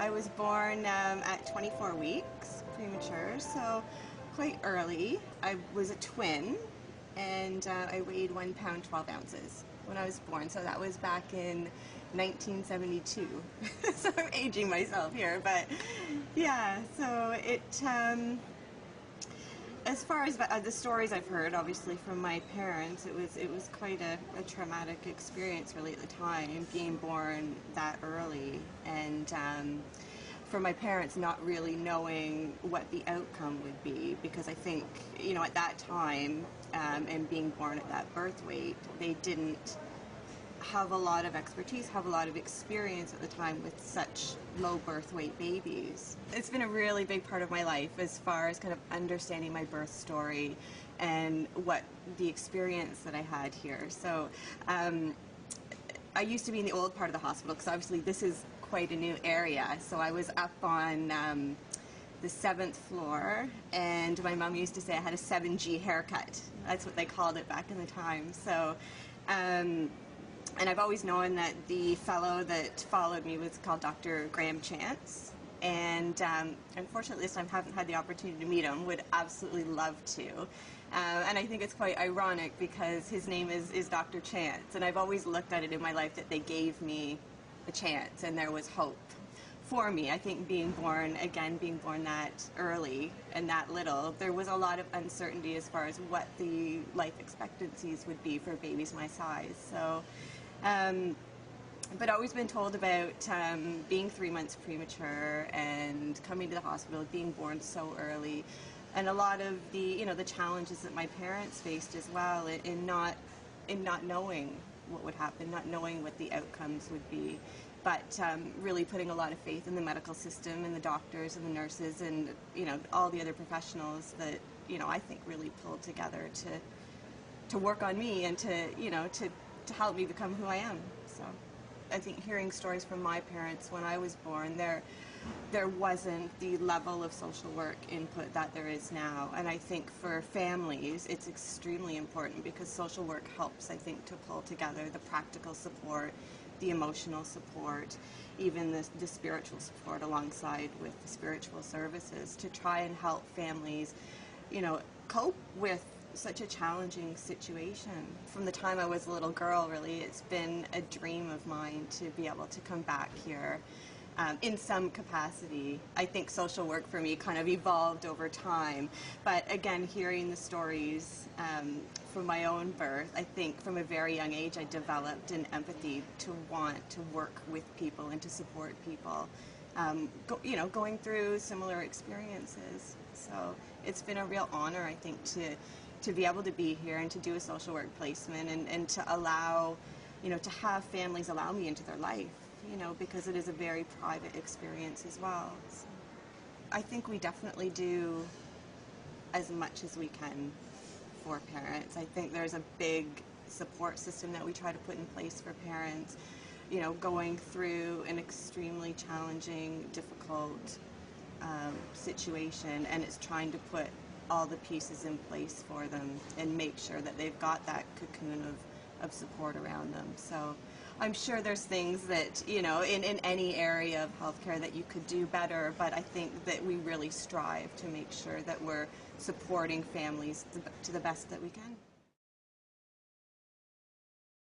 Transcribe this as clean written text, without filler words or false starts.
I was born at 24 weeks, premature, so quite early. I was a twin, and I weighed 1 pound 12 ounces when I was born, so that was back in 1972. So I'm aging myself here, but yeah, so it, as far as the stories I've heard, obviously from my parents, it was quite a traumatic experience really at the time, being born that early, and for my parents not really knowing what the outcome would be, because I think, you know, at that time, and being born at that birth weight, they didn't have a lot of expertise, have a lot of experience at the time with such low birth weight babies. It's been a really big part of my life as far as kind of understanding my birth story and what the experience that I had here. So I used to be in the old part of the hospital, because obviously this is quite a new area. So I was up on the 7th floor, and my mom used to say I had a 7G haircut. That's what they called it back in the time. So and I've always known that the fellow that followed me was called Dr. Graham Chance, and unfortunately this time I haven't had the opportunity to meet him. Would absolutely love to. And I think it's quite ironic because his name is Dr. Chance, and I've always looked at it in my life that they gave me a chance and there was hope for me. I think being born that early and that little, there was a lot of uncertainty as far as what the life expectancies would be for babies my size. So, but always been told about being 3 months premature and coming to the hospital, being born so early, and a lot of the, you know, the challenges that my parents faced as well in not knowing what would happen, not knowing what the outcomes would be, but really putting a lot of faith in the medical system and the doctors and the nurses and, you know, all the other professionals that, you know, I think really pulled together to work on me and to, you know, to help me become who I am. So I think hearing stories from my parents when I was born, there wasn't the level of social work input that there is now. And I think for families, it's extremely important, because social work helps, I think, to pull together the practical support, the emotional support, even the spiritual support alongside with the spiritual services, to try and help families, you know, cope with such a challenging situation. From the time I was a little girl, really, it's been a dream of mine to be able to come back here in some capacity. I think social work for me kind of evolved over time, but again, hearing the stories from my own birth, I think from a very young age I developed an empathy to want to work with people and to support people, you know, going through similar experiences. So it's been a real honor, I think, to be able to be here and to do a social work placement, and to allow, you know, to have families allow me into their life, you know, because it is a very private experience as well. So I think we definitely do as much as we can for parents. I think there's a big support system that we try to put in place for parents, you know, going through an extremely challenging, difficult situation, and it's trying to put all the pieces in place for them and make sure that they've got that cocoon of support around them. So I'm sure there's things that, you know, in any area of healthcare that you could do better, but I think that we really strive to make sure that we're supporting families to the best that we can.